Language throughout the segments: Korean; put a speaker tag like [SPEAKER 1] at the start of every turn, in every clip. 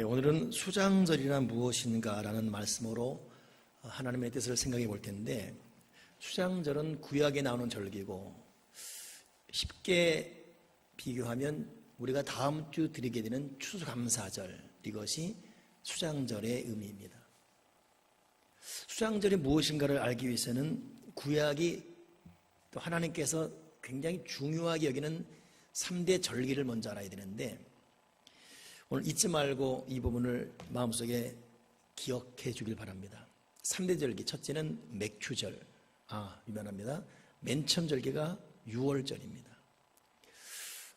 [SPEAKER 1] 오늘은 수장절이란 무엇인가라는 말씀으로 하나님의 뜻을 생각해 볼 텐데, 수장절은 구약에 나오는 절기고 쉽게 비교하면 우리가 다음 주 드리게 되는 추수감사절, 이것이 수장절의 의미입니다. 수장절이 무엇인가를 알기 위해서는 구약이 또 하나님께서 굉장히 중요하게 여기는 3대 절기를 먼저 알아야 되는데, 오늘 잊지 말고 이 부분을 마음속에 기억해 주길 바랍니다. 3대 절기, 첫째는 맥추절. 유명합니다. 맨 처음 절기가 6월절입니다.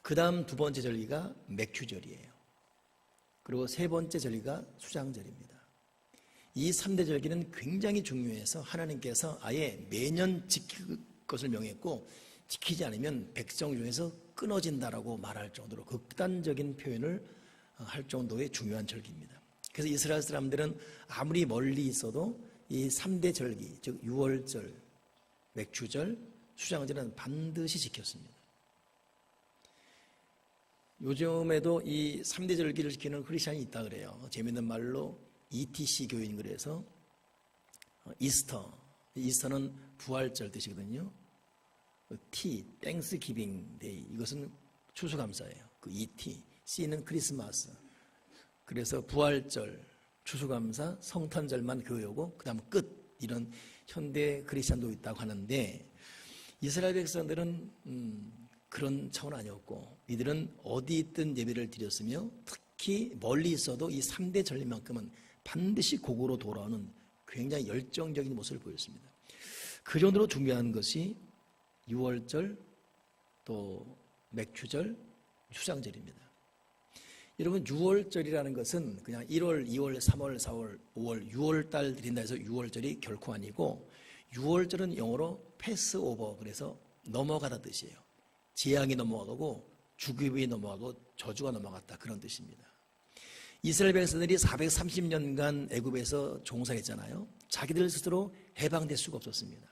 [SPEAKER 1] 그 다음 두 번째 절기가 맥추절이에요. 그리고 세 번째 절기가 수장절입니다. 이 3대 절기는 굉장히 중요해서 하나님께서 아예 매년 지킬 것을 명했고, 지키지 않으면 백성 중에서 끊어진다라고 말할 정도로 극단적인 표현을 할 정도의 중요한 절기입니다. 그래서 이스라엘 사람들은 아무리 멀리 있어도 이 3대 절기, 즉 6월절, 맥추절, 수장절은 반드시 지켰습니다. 요즘에도 이 3대 절기를 지키는 크리스찬이 있다 그래요. 재미있는 말로 ETC 교인, 그래서 이스터는 부활절 뜻이거든요. T, 땡스기빙 데이, 이것은 추수감사예요. 그 ET, C는 크리스마스. 그래서 부활절, 추수감사, 성탄절만 교회오고 그 다음 끝, 이런 현대 크리스찬도 있다고 하는데, 이스라엘 백성들은 그런 차원 아니었고, 이들은 어디 있든 예배를 드렸으며 특히 멀리 있어도 이 3대 절기만큼은 반드시 고고로 돌아오는 굉장히 열정적인 모습을 보였습니다. 그 정도로 중요한 것이 6월절, 또 맥추절, 수장절입니다. 여러분, 6월절이라는 것은 그냥 1월, 2월, 3월, 4월, 5월, 6월 달 드린다 해서 6월절이 결코 아니고, 6월절은 영어로 패스오버, 그래서 넘어가다 뜻이에요. 재앙이 넘어가고 죽음이 넘어가고 저주가 넘어갔다, 그런 뜻입니다. 이스라엘 백성들이 430년간 애굽에서 종살했잖아요. 자기들 스스로 해방될 수가 없었습니다.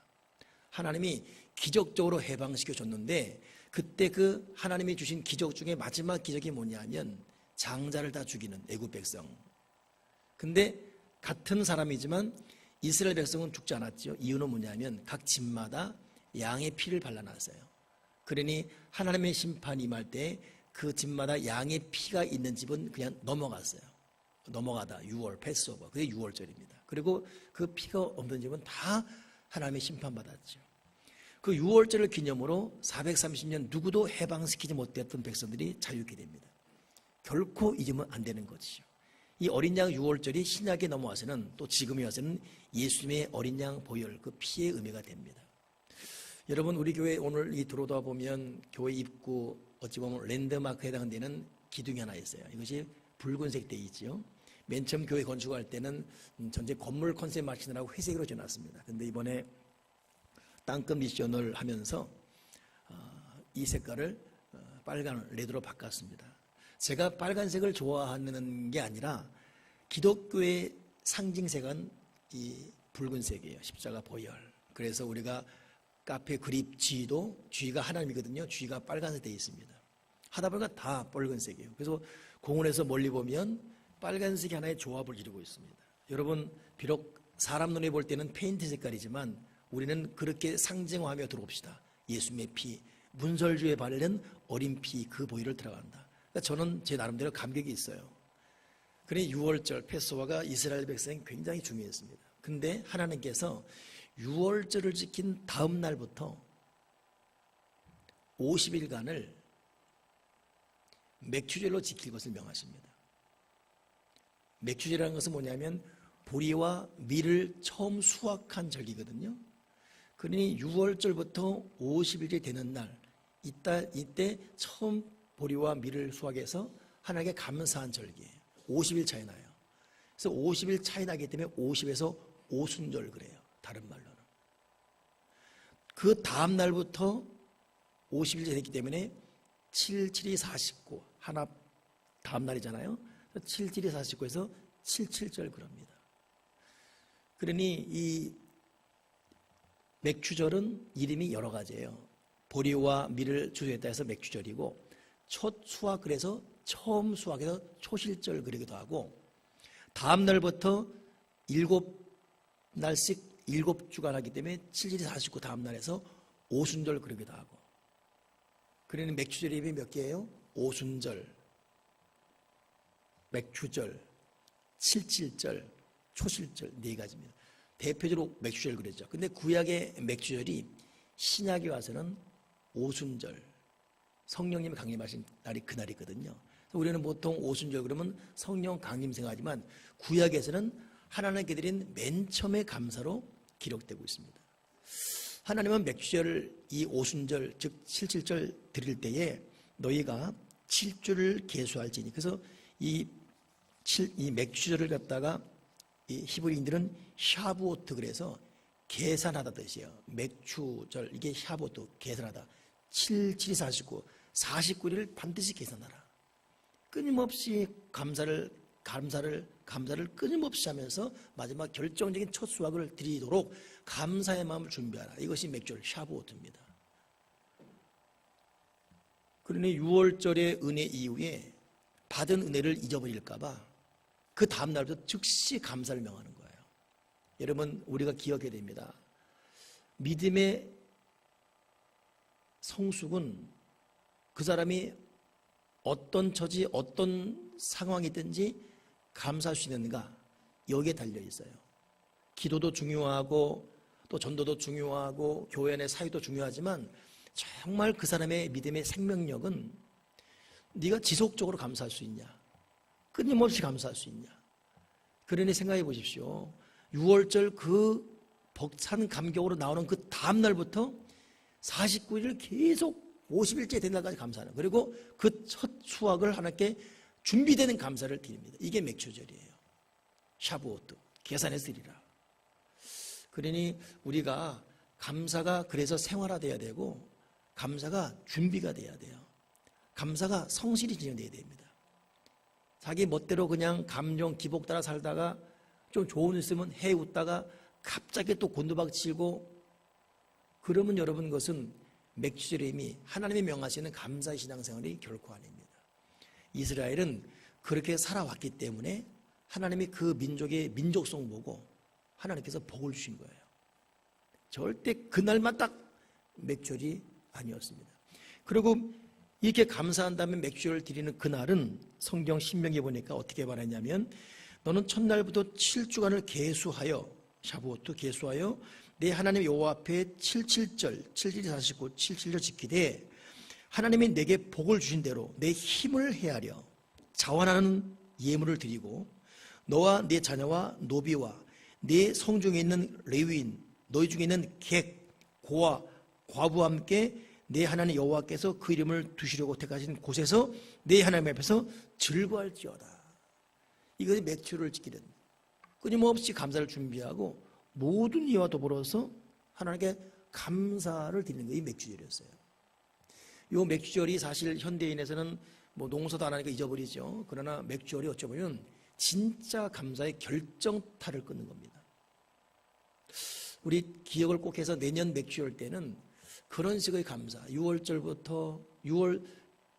[SPEAKER 1] 하나님이 기적적으로 해방시켜 줬는데, 그때 그 하나님이 주신 기적 중에 마지막 기적이 뭐냐면 장자를 다 죽이는 애굽 백성. 근데 같은 사람이지만 이스라엘 백성은 죽지 않았죠. 이유는 뭐냐면 각 집마다 양의 피를 발라놨어요. 그러니 하나님의 심판이 임할 때 그 집마다 양의 피가 있는 집은 그냥 넘어갔어요. 넘어가다, 6월, 패스오버. 그게 6월절입니다. 그리고 그 피가 없는 집은 다 하나님의 심판받았죠. 그 6월절을 기념으로 430년 누구도 해방시키지 못했던 백성들이 자유케 됩니다. 결코 잊으면 안 되는 것이죠. 이 어린 양 6월절이 신약에 넘어와서는, 또 지금에 와서는 예수님의 어린 양 보혈, 그 피의 의미가 됩니다. 여러분, 우리 교회 오늘 들어오다 보면 교회 입구 어찌 보면 랜드마크에 해당되는 기둥이 하나 있어요. 이것이 붉은색 되어 있죠. 맨 처음 교회 건축할 때는 전체 건물 컨셉 맞추느라고 회색으로 지어놨습니다. 근데 이번에 땅끝 미션을 하면서 이 색깔을 빨간 레드로 바꿨습니다. 제가 빨간색을 좋아하는 게 아니라 기독교의 상징색은 이 붉은색이에요. 십자가 보혈. 그래서 우리가 카페 그립 G도, G가 하나님이거든요. G가 빨간색 되어 있습니다. 하다 보니까 다 빨간색이에요. 그래서 공원에서 멀리 보면 빨간색이 하나의 조합을 이루고 있습니다. 여러분, 비록 사람 눈에 볼 때는 페인트 색깔이지만 우리는 그렇게 상징화하며 들어옵시다. 예수님의 피, 문설주에 바르는 어린 피, 그 보혈을 들어간다. 그러니까 저는 제 나름대로 감격이 있어요. 그러니 6월절 패스오버가 이스라엘 백성이 굉장히 중요했습니다. 근데 하나님께서 6월절을 지킨 다음 날부터 50일간을 맥추절로 지킬 것을 명하십니다. 맥추절이라는 것은 뭐냐면 보리와 밀을 처음 수확한 절기거든요. 그러니 6월절부터 50일이 되는 날, 이때 처음 보리와 밀을 수확해서 하나님께 감사한 절기예요. 50일 차이 나요. 그래서 50일 차이 나기 때문에 50에서 오순절 그래요. 다른 말로는. 그 다음 날부터 50일 됐기 때문에 7, 7이 49, 하나 다음 날이잖아요. 7, 7이 49에서 77절 그럽니다. 그러니 이 맥추절은 이름이 여러 가지예요. 보리와 밀을 주저했다 해서 맥추절이고, 첫 수확을 해서 처음 수확해서 초실절 그리기도 하고, 다음 날부터 7날씩 7주간 하기 때문에 7일이 49 다음 날에서 오순절 그러기도 하고. 그러니 맥추절이 몇 개예요? 오순절, 맥추절, 칠칠절, 초실절 4가지입니다. 대표적으로 맥추절 그랬죠. 근데 구약의 맥추절이 신약에 와서는 오순절, 성령님이 강림하신 날이 그날이거든요. 우리는 보통 오순절 그러면 성령 강림 생각하지만 구약에서는 하나님께 드린 맨 처음의 감사로 기록되고 있습니다. 하나님은 맥추절, 이 오순절 즉 칠칠절 드릴 때에 너희가 7주를 계수할지니, 그래서 이 맥추절을 갖다가 이 히브리인들은 샤부오트 그래서 계산하다 뜻이에요. 맥추절 이게 샤부오트 계산하다. 7, 7이 49, 49일을 반드시 계산하라. 끊임없이 감사를 끊임없이 하면서 마지막 결정적인 첫 수확을 드리도록 감사의 마음을 준비하라. 이것이 맥주절 샤부오트입니다. 그러니 6월절의 은혜 이후에 받은 은혜를 잊어버릴까봐 그 다음 날부터 즉시 감사를 명하는 거예요. 여러분, 우리가 기억해야 됩니다. 믿음의 성숙은 그 사람이 어떤 처지, 어떤 상황이든지 감사할 수 있는가, 여기에 달려 있어요. 기도도 중요하고 또 전도도 중요하고 교회 내 사회도 중요하지만 정말 그 사람의 믿음의 생명력은 네가 지속적으로 감사할 수 있냐, 끊임없이 감사할 수 있냐. 그러니 생각해 보십시오. 6월절 그 벅찬 감격으로 나오는 그 다음 날부터 49일을 계속 50일째 된 날까지 감사하는, 그리고 그 첫 수확을 하나님께 준비되는 감사를 드립니다. 이게 맥추절이에요. 샤부오트, 계산해서 드리라. 그러니 우리가 감사가 그래서 생활화돼야 되고, 감사가 준비가 돼야 돼요. 감사가 성실히 진행돼야 됩니다. 자기 멋대로 그냥 감정 기복 따라 살다가 좀 좋은 일 있으면 해웃다가 갑자기 또 곤두박치고, 그러면 여러분, 그것은 맥추절의 의미, 하나님이 명하시는 감사의 신앙생활이 결코 아닙니다. 이스라엘은 그렇게 살아왔기 때문에 하나님이 그 민족의 민족성 보고 하나님께서 복을 주신 거예요. 절대 그날만 딱 맥주절이 아니었습니다. 그리고 이렇게 감사한 다음에 맥주절을 드리는 그날은 성경 신명기에 보니까 어떻게 말했냐면, 너는 첫날부터 7주간을 계수하여, 샤부오트 계수하여 내 하나님 여호와 앞에 77절, 77이 49, 77절 지키되 하나님이 내게 복을 주신 대로 내 힘을 헤아려 자원하는 예물을 드리고, 너와 네 자녀와 노비와 네 성중에 있는 레위인, 너희 중에 있는 객, 고아, 과부와 함께 내 하나님 여호와께서 그 이름을 두시려고 택하신 곳에서 내 하나님 앞에서 즐거워할지어다. 이것이 맥추를 지키는, 끊임없이 감사를 준비하고 모든 이와 더불어서 하나님께 감사를 드리는 게 이 맥추절이었어요. 이 맥추절이 사실 현대인에서는 뭐 농사도 안 하니까 잊어버리죠. 그러나 맥추절이 어쩌면 진짜 감사의 결정타를 끊는 겁니다. 우리 기억을 꼭 해서 내년 맥추절 때는 그런 식의 감사, 6월절부터 6월,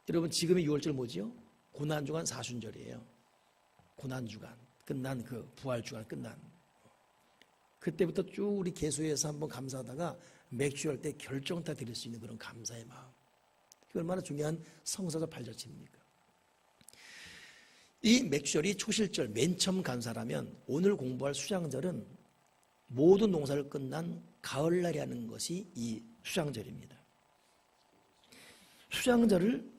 [SPEAKER 1] 여러분 지금의 6월절 뭐지요? 고난주간 사순절이에요. 고난주간 끝난, 그 부활주간 끝난, 그때부터 쭉 우리 개수에서 한번 감사하다가 맥주할 때 결정타 드릴 수 있는 그런 감사의 마음, 그게 얼마나 중요한 성사적 발자취입니까? 이 맥주절이 초실절 맨 처음 감사라면, 오늘 공부할 수장절은 모든 농사를 끝난 가을날이 하는 것이 이 수장절입니다. 수장절을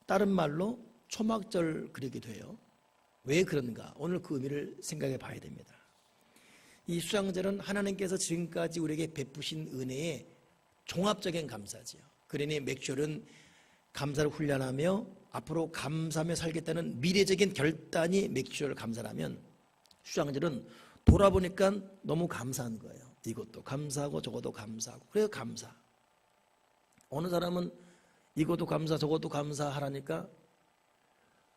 [SPEAKER 1] 다른 말로 초막절 그리기도 해요. 왜 그런가? 오늘 그 의미를 생각해 봐야 됩니다. 이 수장절은 하나님께서 지금까지 우리에게 베푸신 은혜의 종합적인 감사지요. 그러니 맥주절은 감사를 훈련하며 앞으로 감사하며 살겠다는 미래적인 결단이 맥주절 감사라면, 수장절은 돌아보니까 너무 감사한 거예요. 이것도 감사하고 저것도 감사하고. 그래서 감사. 어느 사람은 이것도 감사 저것도 감사하라니까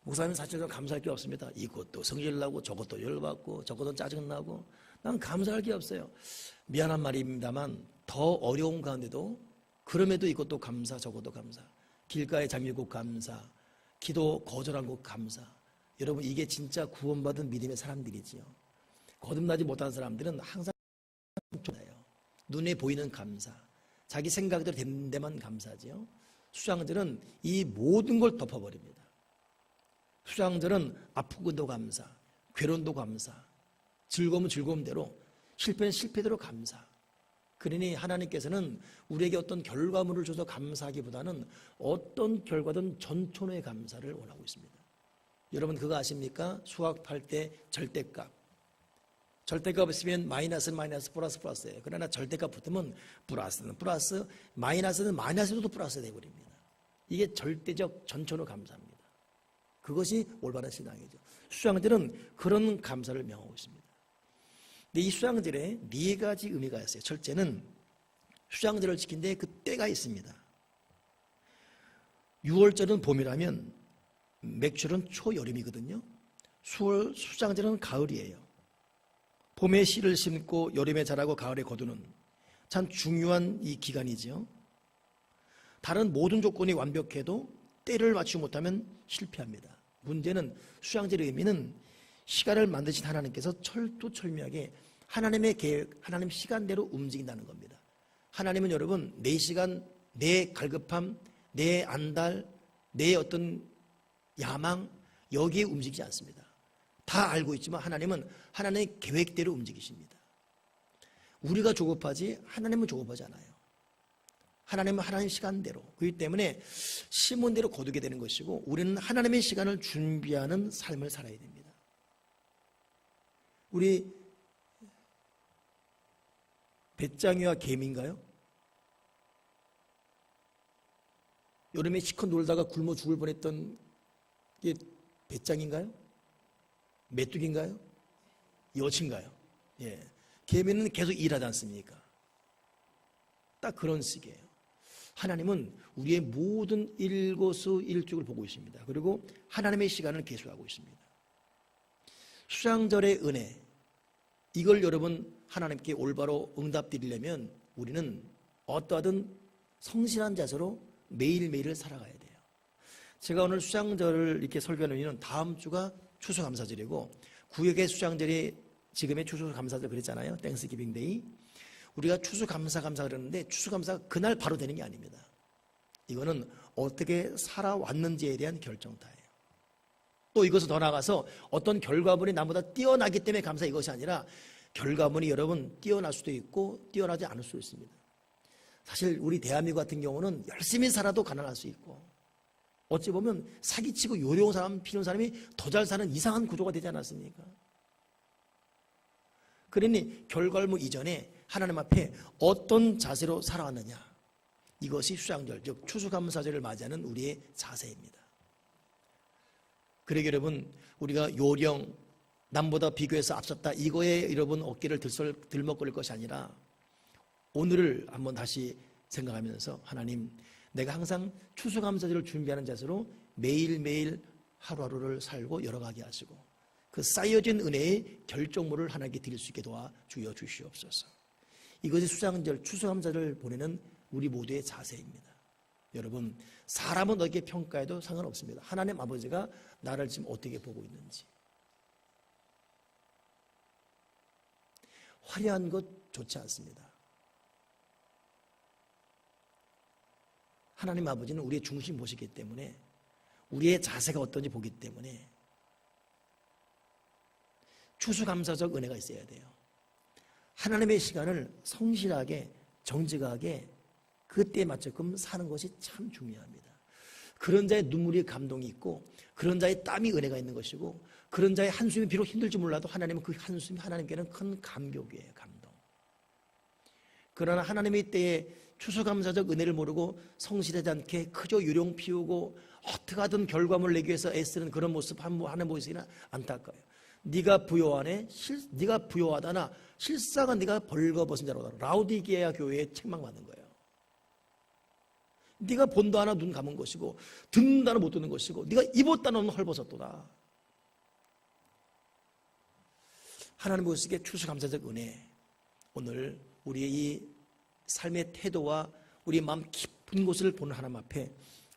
[SPEAKER 1] 목사님 사실 좀 감사할 게 없습니다. 이것도 성질나고 저것도 열받고 저것도 짜증나고 난 감사할 게 없어요. 미안한 말입니다만 더 어려운 가운데도 그럼에도 이것도 감사 저것도 감사. 길가의 장미꽃 감사, 기도 거절한 것 감사. 여러분 이게 진짜 구원받은 믿음의 사람들이지요. 거듭나지 못한 사람들은 항상 좋아요. 눈에 보이는 감사, 자기 생각대로 되는 데만 감사지요. 수장들은 이 모든 걸 덮어버립니다. 수장들은 아프고도 감사, 괴로움도 감사, 즐거움은 즐거움대로, 실패는 실패대로 감사. 그러니 하나님께서는 우리에게 어떤 결과물을 줘서 감사하기보다는 어떤 결과든 전천후의 감사를 원하고 있습니다. 여러분 그거 아십니까? 수학할 때 절대값. 절대값 있으면 마이너스는 마이너스, 플러스 플러스예요. 그러나 절대값 붙으면 플러스는 플러스, 마이너스는 마이너스도 플러스 되어버립니다. 이게 절대적 전천후 감사입니다. 그것이 올바른 신앙이죠. 수장들은 그런 감사를 명하고 있습니다. 근데 이 수장절에 네 가지 의미가 있어요. 첫째는 수장절을 지킨데 그 때가 있습니다. 6월절은 봄이라면 맥출은 초여름이거든요. 수장절은 가을이에요. 봄에 씨를 심고 여름에 자라고 가을에 거두는 참 중요한 이 기간이죠. 다른 모든 조건이 완벽해도 때를 맞추지 못하면 실패합니다. 문제는 수장절의 의미는 시간을 만드신 하나님께서 철두철미하게 하나님의 계획, 하나님 시간대로 움직인다는 겁니다. 하나님은 여러분 내 시간, 내 갈급함, 내 안달, 내 어떤 야망 여기에 움직이지 않습니다. 다 알고 있지만 하나님은 하나님의 계획대로 움직이십니다. 우리가 조급하지 하나님은 조급하지 않아요. 하나님은 하나님 시간대로. 그렇기 때문에 심은 대로 거두게 되는 것이고 우리는 하나님의 시간을 준비하는 삶을 살아야 됩니다. 우리 배짱이와 개미인가요? 여름에 시컷 놀다가 굶어 죽을 뻔했던 게 배짱인가요? 메뚜기인가요? 여친가요? 예. 개미는 계속 일하지 않습니까? 딱 그런 식이에요. 하나님은 우리의 모든 일거수일투족을 보고 있습니다. 그리고 하나님의 시간을 계수하고 있습니다. 수장절의 은혜, 이걸 여러분 하나님께 올바로 응답드리려면 우리는 어떠하든 성실한 자세로 매일매일을 살아가야 돼요. 제가 오늘 수장절을 이렇게 설교하는 이유는 다음 주가 추수감사절이고 구역의 수장절이 지금의 추수감사절 그랬잖아요. 땡스기빙 데이. 우리가 추수감사 그러는데 추수감사가 그날 바로 되는 게 아닙니다. 이거는 어떻게 살아왔는지에 대한 결정타예요. 또 이것을 더 나아가서 어떤 결과물이 나보다 뛰어나기 때문에 감사 이것이 아니라 결과물이 여러분 뛰어날 수도 있고 뛰어나지 않을 수도 있습니다. 사실 우리 대한민국 같은 경우는 열심히 살아도 가난할 수 있고 어찌 보면 사기치고 요령 사람 피는 사람이 더 잘 사는 이상한 구조가 되지 않았습니까? 그러니 결과물 이전에 하나님 앞에 어떤 자세로 살아왔느냐, 이것이 수장절 즉 추수감사절을 맞이하는 우리의 자세입니다. 그러게 여러분 우리가 요령 남보다 비교해서 앞섰다 이거에 여러분 어깨를 들먹거릴 것이 아니라 오늘을 한번 다시 생각하면서 하나님 내가 항상 추수감사절을 준비하는 자세로 매일매일 하루하루를 살고 열어가게 하시고 그 쌓여진 은혜의 결정물을 하나님께 드릴 수 있게 도와 주여 주시옵소서. 이것이 수장절 추수감사절을 보내는 우리 모두의 자세입니다. 여러분 사람은 어떻게 평가해도 상관없습니다. 하나님 아버지가 나를 지금 어떻게 보고 있는지. 화려한 것 좋지 않습니다. 하나님 아버지는 우리의 중심 보시기 때문에 우리의 자세가 어떤지 보기 때문에 추수감사적 은혜가 있어야 돼요. 하나님의 시간을 성실하게 정직하게 그때에 맞게끔 사는 것이 참 중요합니다. 그런 자의 눈물이 감동이 있고 그런 자의 땀이 은혜가 있는 것이고 그런 자의 한숨이 비록 힘들지 몰라도 하나님은 그 한숨이 하나님께는 큰 감격이에요. 감동. 그러나 하나님의 때에 추수감사적 은혜를 모르고 성실하지 않게 그저 요령 피우고 어떻게 하든 결과물을 내기 위해서 애쓰는 그런 모습 하는 모습이나 안타까워요. 네가 부요하네, 네가 부요하다나 실상은 네가 벌거벗은 자로다. 라우디게아 교회에 책망받는 거예요. 네가 본도 하나 눈 감은 것이고 듣는도 하나 못 듣는 것이고 네가 입었다 놓은 헐벗었도다. 하나님 보시기에 추수감사적 은혜, 오늘 우리의 이 삶의 태도와 우리의 마음 깊은 곳을 보는 하나님 앞에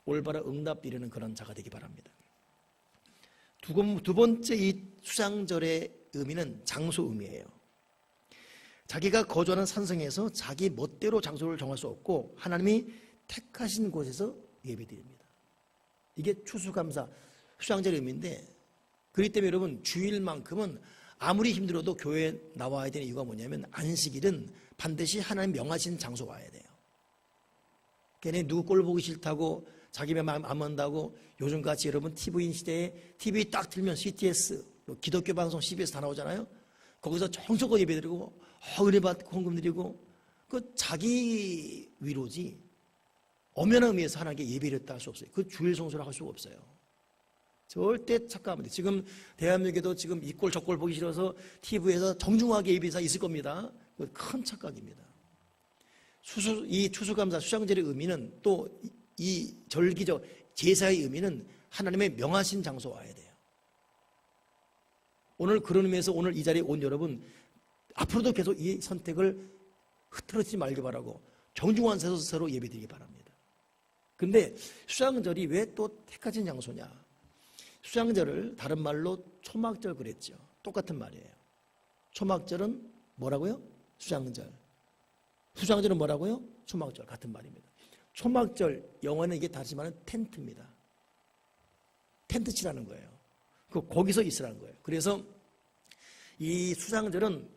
[SPEAKER 1] 올바른 응답 드리는 그런 자가 되기 바랍니다. 두 번째 이 수장절의 의미는 장소 의미예요. 자기가 거주하는 산성에서 자기 멋대로 장소를 정할 수 없고 하나님이 택하신 곳에서 예배드립니다. 이게 추수감사 수장절의 의미인데, 그렇기 때문에 여러분 주일만큼은 아무리 힘들어도 교회에 나와야 되는 이유가 뭐냐면 안식일은 반드시 하나님 명하신 장소 와야 돼요. 걔네 누구 꼴 보기 싫다고 자기 마음 안 만다고 요즘같이 여러분 TV인 시대에 TV 딱 틀면 CTS 기독교 방송 CBS 다 나오잖아요. 거기서 정성껏 예배드리고 은혜 받고 헌금 드리고 그 자기 위로지 엄연한 의미에서 하나님께 예배를 했다 할 수 없어요. 그 주일 성수를 할 수가 없어요. 절대 착각합니다. 지금 대한민국에도 지금 이 꼴 저 꼴 보기 싫어서 TV에서 정중하게 예배사 있을 겁니다. 큰 착각입니다. 이 추수감사 수장절의 의미는 또 이 절기적 제사의 의미는 하나님의 명하신 장소 와야 돼요. 오늘 그런 의미에서 오늘 이 자리에 온 여러분 앞으로도 계속 이 선택을 흐트러지지 말기 바라고 정중한 세서로 예배드리기 바랍니다. 근데 수장절이 왜 또 택하신 장소냐? 수장절을 다른 말로 초막절 그랬죠. 똑같은 말이에요. 초막절은 뭐라고요? 수장절. 수장절은 뭐라고요? 초막절. 같은 말입니다. 초막절 영어는 이게 다시 말하는 텐트입니다. 텐트 치라는 거예요. 거기서 있으라는 거예요. 그래서 이 수장절은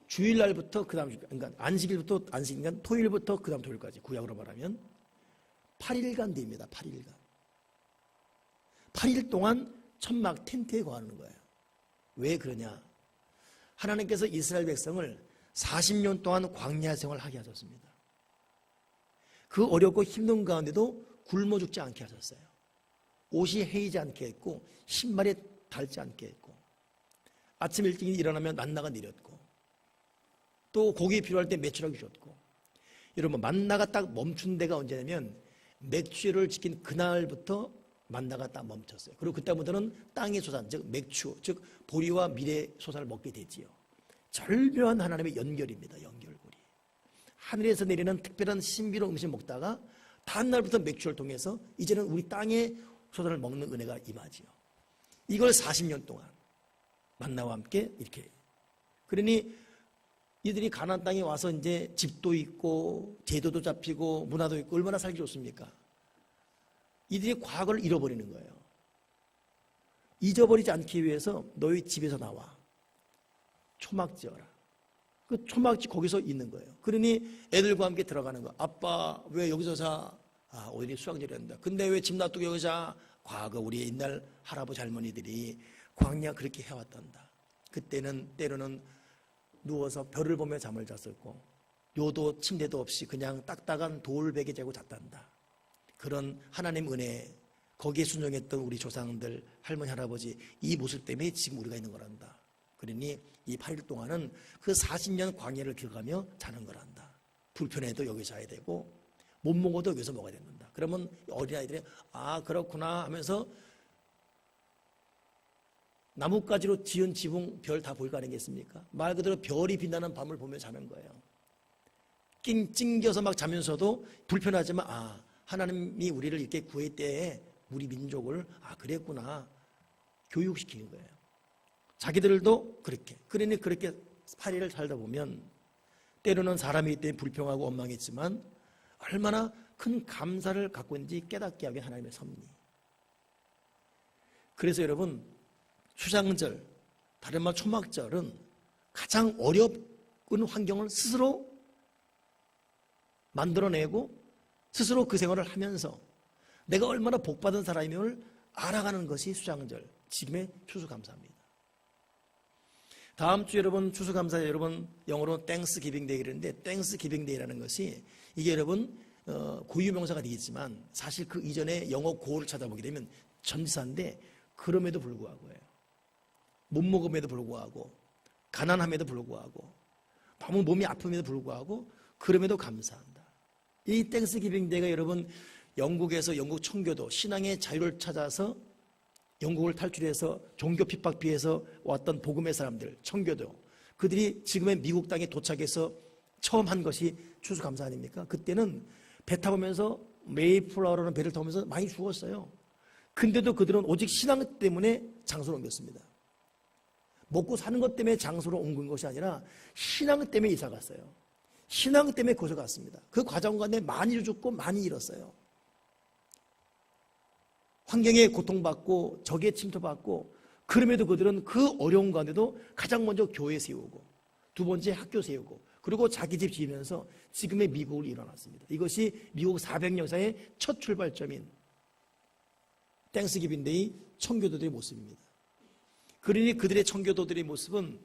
[SPEAKER 1] 주일날부터 그러니까 안식일부터 안식일간 토요일부터 그다음 토요일까지 구약으로 말하면 8일간 됩니다. 8일간. 8일 동안 천막 텐트에 거하는 거예요. 왜 그러냐? 하나님께서 이스라엘 백성을 40년 동안 광야 생활을 하게 하셨습니다. 그 어렵고 힘든 가운데도 굶어 죽지 않게 하셨어요. 옷이 헤이지 않게 했고 신발에 닳지 않게 했고 아침 일찍 일어나면 만나가 내렸고 또 고기 필요할 때 메추라기 주셨고, 여러분 만나가 딱 멈춘 데가 언제냐면 맥주를 지킨 그날부터 만나가 딱 멈췄어요. 그리고 그때부터는 땅의 소산, 즉 맥주, 즉 보리와 밀의 소산을 먹게 되지요. 절묘한 하나님의 연결입니다. 연결고리. 하늘에서 내리는 특별한 신비로운 음식 먹다가 다음 날부터 맥주를 통해서 이제는 우리 땅의 소산을 먹는 은혜가 임하지요. 이걸 40년 동안 만나와 함께 이렇게. 그러니 이들이 가나안 땅에 와서 이제 집도 있고 제도도 잡히고 문화도 있고 얼마나 살기 좋습니까? 이들이 과거를 잃어버리는 거예요. 잊어버리지 않기 위해서 너희 집에서 나와 초막지어라. 그 초막지 거기서 있는 거예요. 그러니 애들과 함께 들어가는 거야. 아빠 왜 여기서 자? 아 오늘이 수학절이란다. 근데 왜 집 놔두고 여기 자? 과거 우리 옛날 할아버지 할머니들이 광야 그렇게 해왔단다. 그때는 때로는 누워서 별을 보며 잠을 잤었고 요도 침대도 없이 그냥 딱딱한 돌베개 재고 잤단다. 그런 하나님 은혜, 거기에 순종했던 우리 조상들, 할머니, 할아버지 이 모습 때문에 지금 우리가 있는 거란다. 그러니 이 8일 동안은 그 40년 광야를 기억하며 자는 거란다. 불편해도 여기 자야 되고 못 먹어도 여기서 먹어야 된다. 그러면 어린아이들이 아 그렇구나 하면서 나뭇가지로 지은 지붕 별 다 보일 거 아니겠습니까? 말 그대로 별이 빛나는 밤을 보며 자는 거예요. 찡겨서 막 자면서도 불편하지만 아 하나님이 우리를 이렇게 구할 때에 우리 민족을 아 그랬구나 교육시키는 거예요. 자기들도 그렇게. 그러니 그렇게 8일을 살다 보면 때로는 사람이기 때문에 불평하고 원망했지만 얼마나 큰 감사를 갖고 있는지 깨닫게 하게 하나님의 섭리. 그래서 여러분 수장절, 다른 말 초막절은 가장 어려운 환경을 스스로 만들어내고 스스로 그 생활을 하면서 내가 얼마나 복받은 사람임을 알아가는 것이 수장절, 지금의 추수감사입니다. 다음 주 여러분 추수감사 여러분 영어로 땡스기빙 데이 그러는데 땡스기빙 데이라는 것이 이게 여러분 고유명사가 되겠지만 사실 그 이전에 영어 고어를 찾아보게 되면 전치사인데 그럼에도 불구하고요. 못 먹음에도 불구하고 가난함에도 불구하고 너무 몸이 아픔에도 불구하고 그럼에도 감사한다. 이 땡스기빙 데이가 여러분 영국에서 영국 청교도 신앙의 자유를 찾아서 영국을 탈출해서 종교 핍박 피해서 왔던 복음의 사람들 청교도 그들이 지금의 미국 땅에 도착해서 처음 한 것이 추수감사 아닙니까? 그때는 배 타보면서 메이플라워라는 배를 타면서 많이 죽었어요. 근데도 그들은 오직 신앙 때문에 장소로 옮겼습니다. 먹고 사는 것 때문에 장소로 옮긴 것이 아니라 신앙 때문에 이사 갔어요. 신앙 때문에 거기서 갔습니다. 그 과정 가운데 많이 죽고 많이 잃었어요. 환경에 고통받고 적에 침투받고, 그럼에도 그들은 그 어려운 가운데도 가장 먼저 교회 세우고, 두 번째 학교 세우고, 그리고 자기 집 지으면서 지금의 미국을 일어났습니다. 이것이 미국 400년 역사의 첫 출발점인 땡스기빙데이 청교도들의 모습입니다. 그러니 그들의 청교도들의 모습은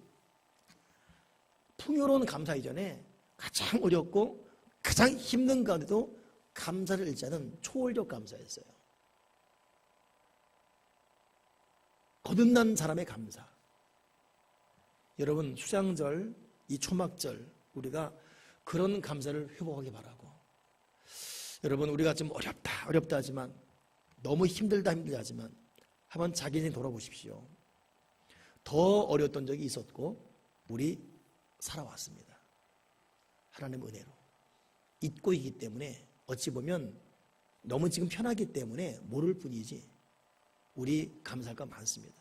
[SPEAKER 1] 풍요로운 감사 이전에 가장 어렵고 가장 힘든 가운데도 감사를 잃지 않은 초월적 감사였어요. 거듭난 사람의 감사. 여러분, 수장절, 이 초막절, 우리가 그런 감사를 회복하기 바라고, 여러분, 우리가 좀 어렵다 하지만, 너무 힘들다 하지만 한번 자기 인생 돌아보십시오. 더 어려웠던 적이 있었고 우리 살아왔습니다. 하나님의 은혜로 잊고 있기 때문에, 어찌 보면 너무 지금 편하기 때문에 모를 뿐이지 우리 감사할 건 많습니다.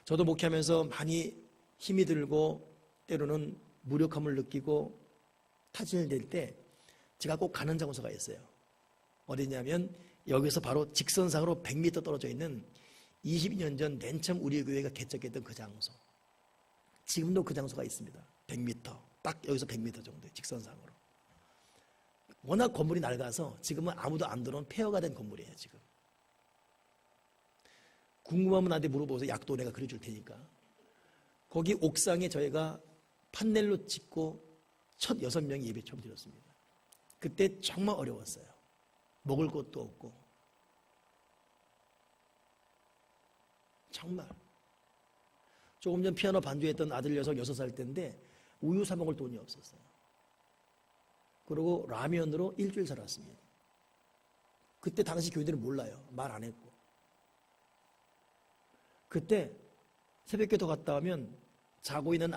[SPEAKER 1] 저도 목회하면서 많이 힘이 들고 때로는 무력함을 느끼고 타진을 낼 때 제가 꼭 가는 장소가 있어요. 어디냐면 여기서 바로 직선상으로 100m 떨어져 있는 22년 전 맨 처음 우리 교회가 개척했던 그 장소. 지금도 그 장소가 있습니다. 100m, 딱 여기서 100m 정도의 직선상으로. 워낙 건물이 낡아서 지금은 아무도 안 들어온 폐허가 된 건물이에요. 지금 궁금하면 나한테 물어보세요. 약도 내가 그려줄 테니까. 거기 옥상에 저희가 판넬로 짓고 첫 6명이 예배 처음 드렸습니다. 그때 정말 어려웠어요. 먹을 것도 없고, 정말. 조금 전 피아노 반주했던 아들 녀석 6살 때인데 우유 사 먹을 돈이 없었어요. 그리고 라면으로 일주일 살았습니다. 그때 당시 교인들은 몰라요. 말 안 했고. 그때 새벽기도 갔다 오면 자고 있는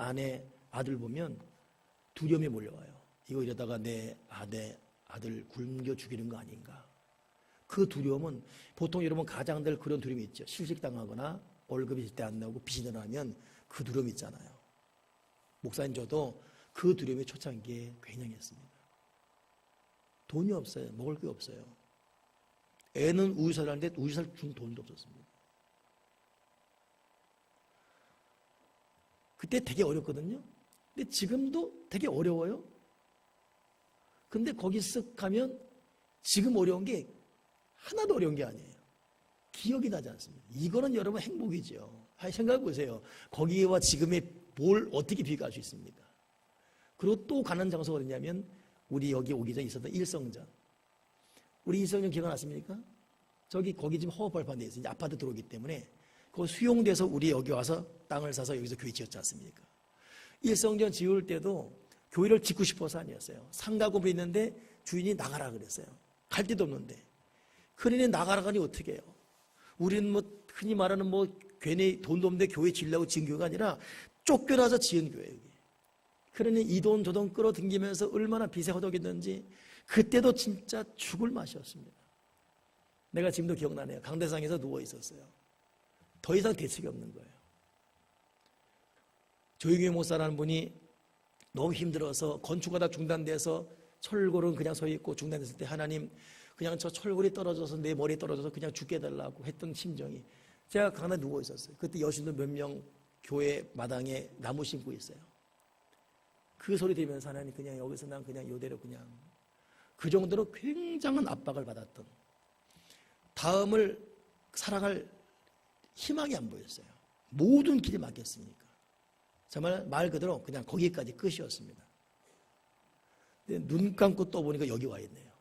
[SPEAKER 1] 아들 보면 두려움이 몰려와요. 이거 이러다가 내 아들 굶겨 죽이는 거 아닌가. 그 두려움은 보통 여러분 가장들 그런 두려움이 있죠. 실직당하거나 월급이 제때 안 나오고 빚이 늘어나면 그 두려움이 있잖아요. 목사님 저도 그 두려움에 초창기에 굉장했습니다. 돈이 없어요. 먹을 게 없어요. 애는 우유살 하는데 우유살 준 돈도 없었습니다. 그때 되게 어렵거든요. 근데 지금도 되게 어려워요. 근데 거기 쓱 가면 지금 어려운 게 하나도 어려운 게 아니에요. 기억이 나지 않습니다. 이거는 여러분 행복이죠. 생각해 보세요. 거기와 지금의 뭘 어떻게 비교할 수 있습니까? 그리고 또 가는 장소가 어디냐면 우리 여기 오기 전에 있었던 일성전. 우리 일성전 기억나십니까? 거기 지금 허허벌판 돼 있어요. 이제 아파트 들어오기 때문에 그거 수용돼서 우리 여기 와서 땅을 사서 여기서 교회 지었지 않습니까? 일성전 지을 때도 교회를 짓고 싶어서 아니었어요. 상가 건물이 있는데 주인이 나가라 그랬어요. 갈 데도 없는데. 그러니 나가라 가니 어떻게 해요? 우리는 뭐 흔히 말하는 뭐 괜히 돈도 없는데 교회 지으려고 지은 교회가 아니라 쫓겨나서 지은 교회예요. 그러니 이 돈 저 돈 끌어당기면서 얼마나 빚에 허덕였는지 그때도 진짜 죽을 맛이었습니다. 내가 지금도 기억나네요. 강대상에서 누워 있었어요. 더 이상 대책이 없는 거예요. 조용히 목사라는 분이 너무 힘들어서 건축하다 중단돼서 철골은 그냥 서 있고 중단됐을 때 하나님 그냥 저 철골이 떨어져서 내 머리에 떨어져서 그냥 죽게 해달라고 했던 심정이, 제가 강단에 누워 있었어요. 그때 여신도 몇 명 교회 마당에 나무 심고 있어요. 그 소리 들으면서 하나님 그냥 여기서 난 그냥 이대로 그냥, 그 정도로 굉장한 압박을 받았던, 다음을 살아갈 희망이 안 보였어요. 모든 길이 막혔으니까. 정말 말 그대로 그냥 거기까지 끝이었습니다. 근데 눈 감고 떠보니까 여기 와 있네요.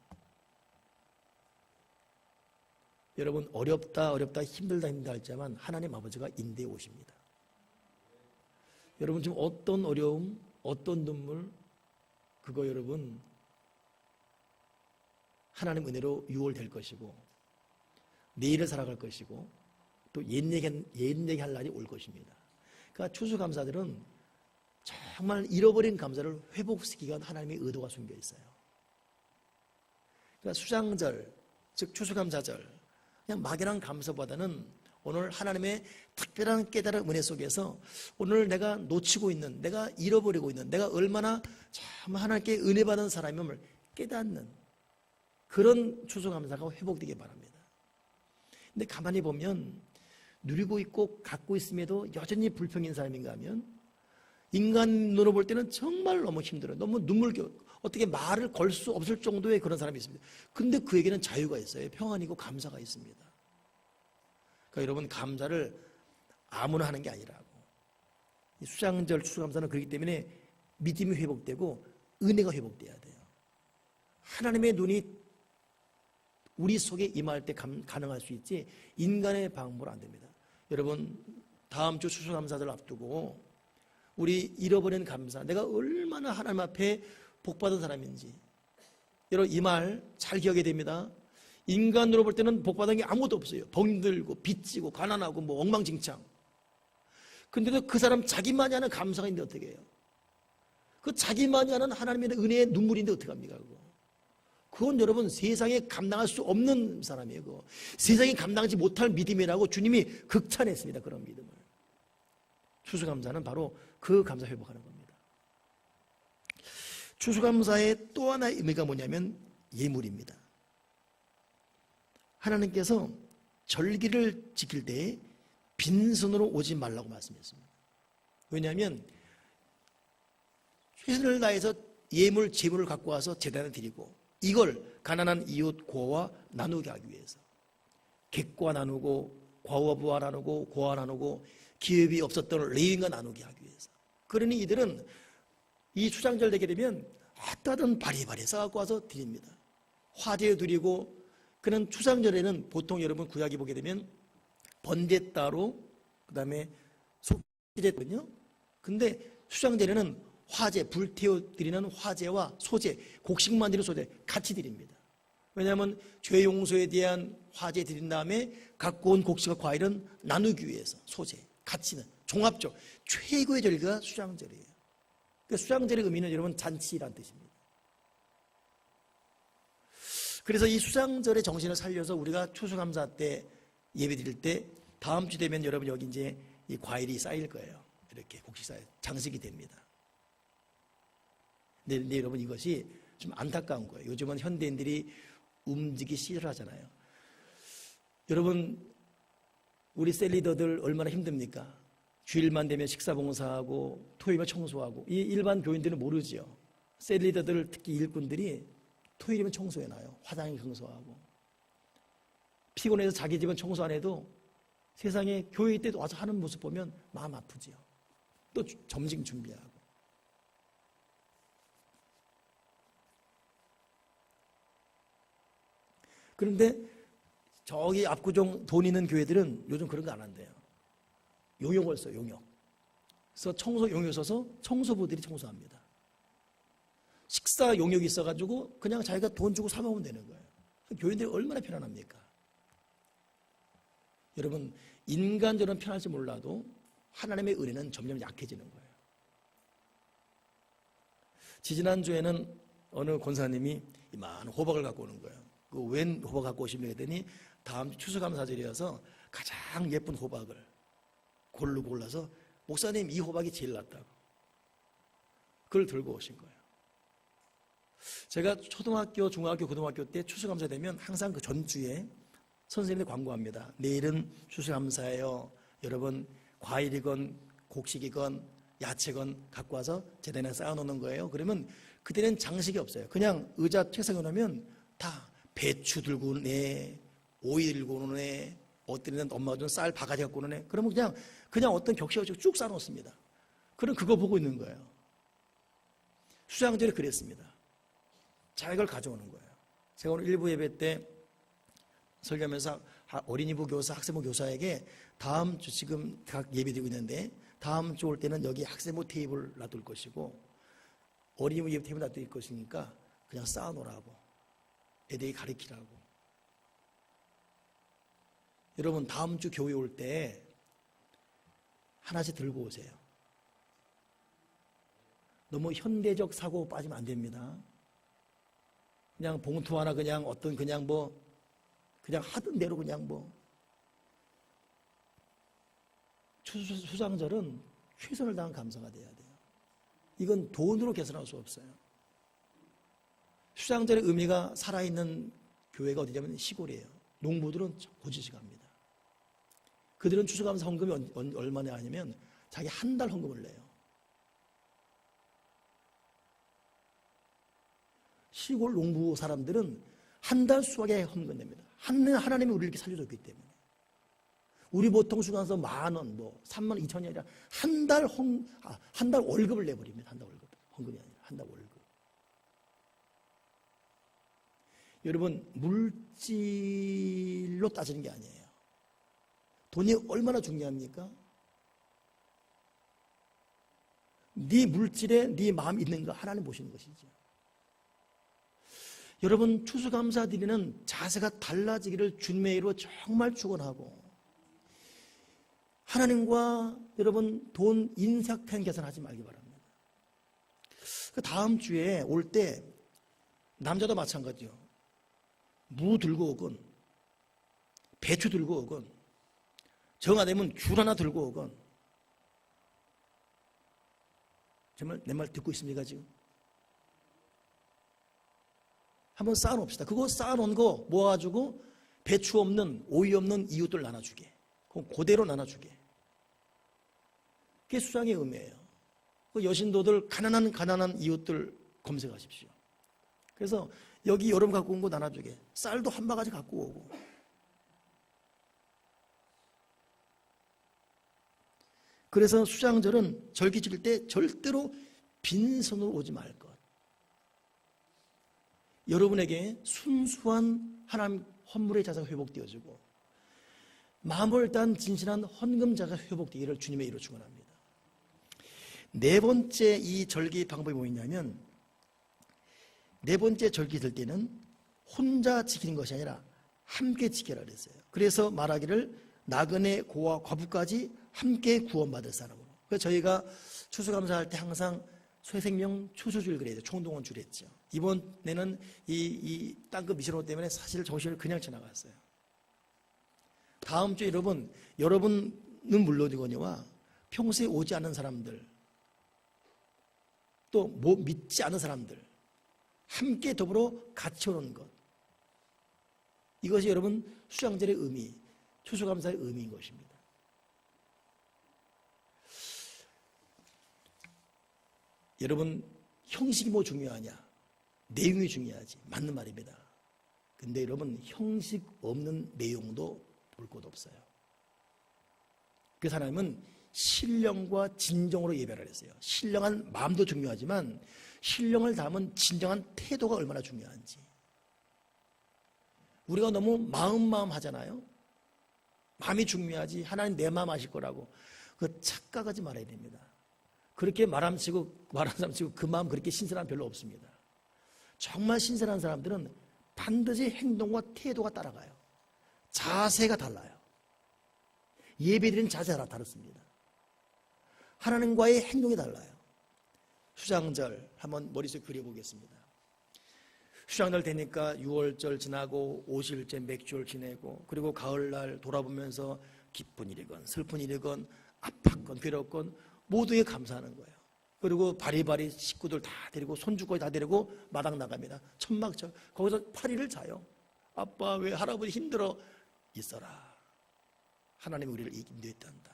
[SPEAKER 1] 여러분, 어렵다 힘들다 할지만 하나님 아버지가 인도해 오십니다. 여러분 지금 어떤 어려움, 어떤 눈물, 그거 여러분 하나님 은혜로 유월될 것이고 내일을 살아갈 것이고 또 옛 얘기할 날이 올 것입니다. 그러니까 추수감사들은 정말 잃어버린 감사를 회복시키기 위한 하나님의 의도가 숨겨 있어요. 그러니까 수장절, 즉 추수감사절, 그냥 막연한 감사보다는 오늘 하나님의 특별한 깨달은 은혜 속에서 오늘 내가 놓치고 있는, 내가 잃어버리고 있는, 내가 얼마나 참 하나님께 은혜 받은 사람임을 깨닫는 그런 추수감사가 회복되기 바랍니다. 근데 가만히 보면 누리고 있고 갖고 있음에도 여전히 불평인 사람인가 하면 인간 눈으로 볼 때는 정말 너무 힘들어요. 너무 눈물겨. 어떻게 말을 걸 수 없을 정도의 그런 사람이 있습니다. 근데 그에게는 자유가 있어요. 평안이고 감사가 있습니다. 그러니까 여러분, 감사를 아무나 하는 게 아니라고. 수장절 추수감사는 그렇기 때문에 믿음이 회복되고 은혜가 회복돼야 돼요. 하나님의 눈이 우리 속에 임할 때 가능할 수 있지 인간의 방법으로 안 됩니다. 여러분, 다음 주 추수감사절 앞두고 우리 잃어버린 감사, 내가 얼마나 하나님 앞에 복받은 사람인지 여러분, 이 말 잘 기억해야 됩니다. 인간으로 볼 때는 복받은 게 아무것도 없어요. 병들고 빚지고 가난하고 뭐 엉망진창. 근데도 그 사람 자기만이 하는 감사가 있는데 어떻게 해요? 그 자기만이 하는 하나님의 은혜의 눈물인데 어떻게 합니까? 그건 여러분 세상에 감당할 수 없는 사람이에요. 그거. 세상에 감당하지 못할 믿음이라고 주님이 극찬했습니다. 그런 믿음을. 추수감사는 바로 그 감사 회복하는 겁니다. 추수감사의 또 하나의 의미가 뭐냐면 예물입니다. 하나님께서 절기를 지킬 때 빈손으로 오지 말라고 말씀했습니다. 왜냐하면 최선을 다해서 예물, 제물을 갖고 와서 제단에 드리고 이걸 가난한 이웃 고아와 나누게 하기 위해서 객과 나누고 과부와 나누고 고아 나누고 기업이 없었던 레위인과 나누게 하기 위해서. 그러니 이들은 이 추장절 되게 되면 어떠든 바리바리 싸갖고 와서 드립니다. 화제 드리고. 그는 추장절에는 보통 여러분 구약이 보게 되면 번제 따로 그 다음에 속제거든요. 근데 추장절에는 화제, 불태워 드리는 화제와 소제, 곡식 만드는 소제 같이 드립니다. 왜냐하면 죄 용서에 대한 화제 드린 다음에 갖고 온 곡식과 과일은 나누기 위해서 소제, 같이는 종합적 최고의 절기가 수장절이에요. 그러니까 수장절의 의미는 여러분 잔치란 뜻입니다. 그래서 이 수장절의 정신을 살려서 우리가 추수감사 때 예배 드릴 때 다음 주 되면 여러분 여기 이제 이 과일이 쌓일 거예요. 이렇게 곡식 쌓여 장식이 됩니다. 근데 여러분 이것이 좀 안타까운 거예요. 요즘은 현대인들이 움직이기 싫어하잖아요. 여러분 우리 셀리더들 얼마나 힘듭니까? 주일만 되면 식사봉사하고 토요일만 청소하고. 이 일반 교인들은 모르죠. 셀리더들 특히 일꾼들이 토요일이면 청소해놔요. 화장이 청소하고. 피곤해서 자기 집은 청소 안 해도 세상에 교회 때도 와서 하는 모습 보면 마음 아프지요. 또 점심 준비하고. 그런데 저기 압구정 돈 있는 교회들은 요즘 그런 거 안 한대요. 용역을 써요, 용역. 그래서 청소 용역 써서 청소부들이 청소합니다. 식사 용역이 있어가지고 그냥 자기가 돈 주고 사 먹으면 되는 거예요. 교인들이 얼마나 편안합니까? 여러분, 인간적으로는 편할지 몰라도 하나님의 은혜는 점점 약해지는 거예요. 지지난주에는 어느 권사님이 이만 호박을 갖고 오는 거예요. 그 웬 호박 갖고 오시면 했더니 다음 추수감사절이어서 가장 예쁜 호박을 골라서 목사님 이 호박이 제일 낫다고 그걸 들고 오신 거예요. 제가 초등학교, 중학교, 고등학교 때 추수감사 되면 항상 그 전주에 선생님들 광고합니다. 내일은 추수감사예요. 여러분 과일이건 곡식이건 야채건 갖고 와서 제단에 쌓아놓는 거예요. 그러면 그때는 장식이 없어요. 그냥 의자 책상에 놓으면 다 배추 들고 오네, 오이 들고 오네, 어떤 애는 엄마가 준 쌀 바가지 갖고 오네. 그러면 그냥 어떤 격식을 쭉 쌓아놓습니다. 그럼 그거 보고 있는 거예요. 수장절이 그랬습니다. 자기를 가져오는 거예요. 제가 오늘 일부 예배 때 설교하면서 어린이부 교사, 학생부 교사에게 다음 주 지금 각 예배 드리고 있는데 다음 주 올 때는 여기 학생부 테이블 놔둘 것이고 어린이부 예배 테이블 놔둘 것이니까 그냥 쌓아놓으라고, 애들이 가르치라고. 여러분 다음 주 교회 올 때 하나씩 들고 오세요. 너무 현대적 사고 빠지면 안 됩니다. 그냥 봉투 하나 그냥 어떤 그냥 하던 대로 그냥 수장절은 최선을 다한 감사가 돼야 돼요. 이건 돈으로 계산할 수 없어요. 수장절의 의미가 살아있는 교회가 어디냐면 시골이에요. 농부들은 고지식 합니다. 그들은 추수감사 헌금이 얼마나 하냐면 자기 한 달 헌금을 내요. 시골 농부 사람들은 한 달 수확에 헌금 냅니다. 하나님이 우리를 이렇게 살려줬기 때문에. 우리 보통 수강서 10,000원, 32,000원이 아니라 한 달 월급을 내버립니다. 한 달 월급. 헌금이 아니라 한 달 월급. 여러분, 물질로 따지는 게 아니에요. 돈이 얼마나 중요합니까? 네 물질에 네 마음이 있는가 하나님 보시는 것이죠. 여러분, 추수감사 드리는 자세가 달라지기를 주님의 이름으로 정말 축원하고, 하나님과 여러분 돈 인색한 계산하지 말기 바랍니다. 그 다음 주에 올 때 남자도 마찬가지요. 무 들고 오건, 배추 들고 오건, 정하되면 귤 하나 들고 오건. 정말 내 말 듣고 있습니까 지금? 한번 쌓아놓읍시다. 그거 쌓아놓은 거 모아가지고 배추 없는, 오이 없는 이웃들 나눠주게. 그대로 나눠주게. 그게 수장의 의미예요. 그 여신도들 가난한 이웃들 검색하십시오. 그래서 여기 여러분 갖고 온 거 나눠주게. 쌀도 한 바가지 갖고 오고. 그래서 수장절은 절기 지킬 때 절대로 빈손으로 오지 말 것. 여러분에게 순수한 하나님 헌물의 자세가 회복되어지고 마음을 딴 진실한 헌금 자세가 회복되기를 주님의 이름으로 축원합니다. 네 번째 이 절기 방법이 뭐였냐면, 네 번째 절기 들 때는 혼자 지키는 것이 아니라 함께 지켜라 그랬어요. 그래서 말하기를 나그네 고와 과부까지 함께 구원받을 사람으로. 그래서 저희가 추수감사할 때 항상 쇠생명 추수주일 그래야 돼요. 총동원 줄 했죠. 이번에는 이 땅끝 미션호 때문에 사실 정신을 그냥 지나갔어요. 다음 주에 여러분은 물론이거니와 평소에 오지 않은 사람들, 또 믿지 않은 사람들 함께 더불어 같이 오는 것, 이것이 여러분 수장절의 의미, 추수감사의 의미인 것입니다. 여러분, 형식이 뭐 중요하냐? 내용이 중요하지. 맞는 말입니다. 근데 여러분, 형식 없는 내용도 볼 것 없어요. 그래서 하나님은 신령과 진정으로 예배를 했어요. 신령한 마음도 중요하지만 신령을 담은 진정한 태도가 얼마나 중요한지. 우리가 너무 마음 하잖아요. 마음이 중요하지, 하나님 내 마음 아실 거라고. 그 착각하지 말아야 됩니다. 그렇게 말하는 사람 치고 그 마음 그렇게 신선한 별로 없습니다. 정말 신선한 사람들은 반드시 행동과 태도가 따라가요. 자세가 달라요. 예배드리는 자세가 다릅니다. 하나님과의 행동이 달라요. 수장절 한번 머릿속에 그려보겠습니다. 수장절 되니까 6월절 지나고 50일째 맥주를 지내고, 그리고 가을날 돌아보면서 기쁜 일이건 슬픈 일이건 아팠건 괴롭건 모두에 감사하는 거예요. 그리고 바리바리 식구들 다 데리고 손주까지 다 데리고 마당 나갑니다. 천막절 거기서 8일을 자요. 아빠 왜 할아버지 힘들어? 있어라. 하나님이 우리를 인도했단다.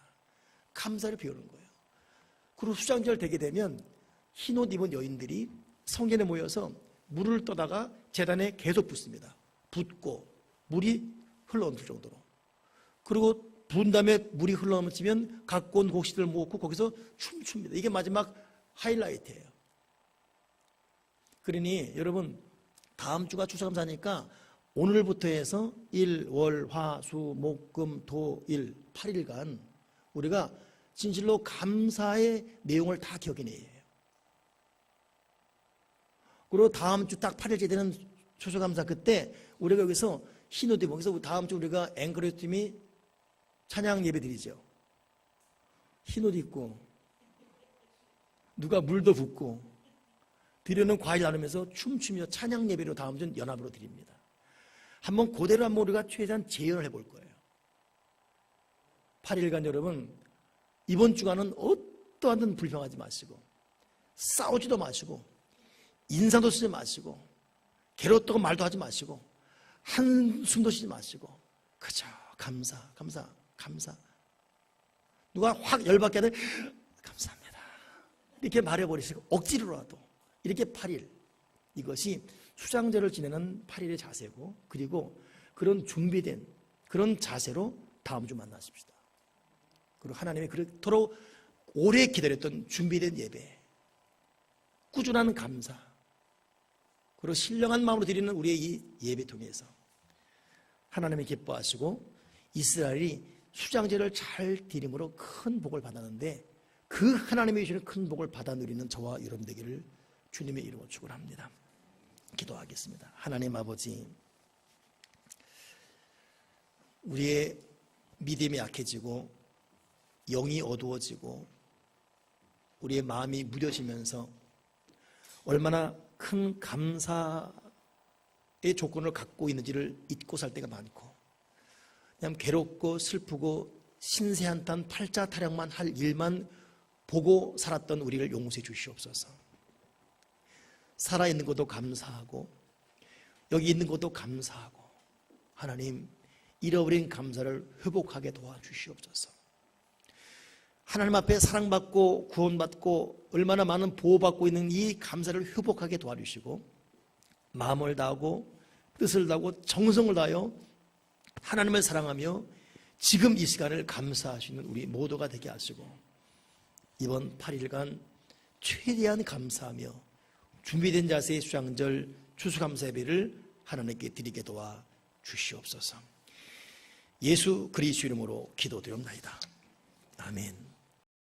[SPEAKER 1] 감사를 배우는 거예요. 그리고 수장절 되게 되면 흰옷 입은 여인들이 성전에 모여서 물을 떠다가 제단에 계속 붓습니다. 붓고 물이 흘러넘칠 정도로. 그리고 부은 다음에 물이 흘러넘치면 갖고 온 곡식들을 모으고 거기서 춤춥니다. 이게 마지막 하이라이트예요. 그러니 여러분, 다음 주가 추수감사니까 오늘부터 해서 일, 월, 화, 수, 목, 금, 토, 일 8일간 우리가 진실로 감사의 내용을 다 기억해내야 해요. 그리고 다음 주 딱 8일째 되는 추수감사 그때 우리가 여기서 흰옷 입고, 그래서 다음 주 우리가 앵커레지 팀이 찬양 예배 드리죠. 흰옷 입고 누가 물도 붓고 드리는 과일 나누면서 춤추며 찬양 예배로 다음 주는 연합으로 드립니다. 한번 그대로 우리가 최대한 재현을 해볼 거예요. 8일간 여러분 이번 주간은 어떠한 불평하지 마시고 싸우지도 마시고 인상도 쓰지 마시고 괴롭다고 말도 하지 마시고 한숨도 쉬지 마시고 그저 감사. 누가 확 열받게 하면 감사합니다 이렇게 말해버리시고 억지로라도 이렇게 8일 이것이 수장절을 지내는 8일의 자세고 그리고 그런 준비된 그런 자세로 다음 주 만나십시다. 그리고 하나님이 그토록 오래 기다렸던 준비된 예배 꾸준한 감사 그리고 신령한 마음으로 드리는 우리의 이 예배 통해서 하나님이 기뻐하시고 이스라엘이 수장제를 잘 드림으로 큰 복을 받았는데 그 하나님이 주시는 큰 복을 받아 누리는 저와 여러분 되기를 주님의 이름으로 축원합니다. 기도하겠습니다. 하나님 아버지, 우리의 믿음이 약해지고 영이 어두워지고 우리의 마음이 무뎌지면서 얼마나 큰 감사의 조건을 갖고 있는지를 잊고 살 때가 많고 그냥 괴롭고 슬프고 신세한탄 팔자 타령만 할 일만 보고 살았던 우리를 용서해 주시옵소서. 살아있는 것도 감사하고 여기 있는 것도 감사하고 하나님 잃어버린 감사를 회복하게 도와주시옵소서. 하나님 앞에 사랑받고 구원받고 얼마나 많은 보호받고 있는 이 감사를 회복하게 도와주시고 마음을 다하고 뜻을 다하고 정성을 다하여 하나님을 사랑하며 지금 이 시간을 감사하시는 우리 모두가 되게 하시고 이번 8일간 최대한 감사하며 준비된 자세의 수장절 추수감사 예배를 하나님께 드리게 도와 주시옵소서. 예수 그리스도 이름으로 기도드립니다. 아멘.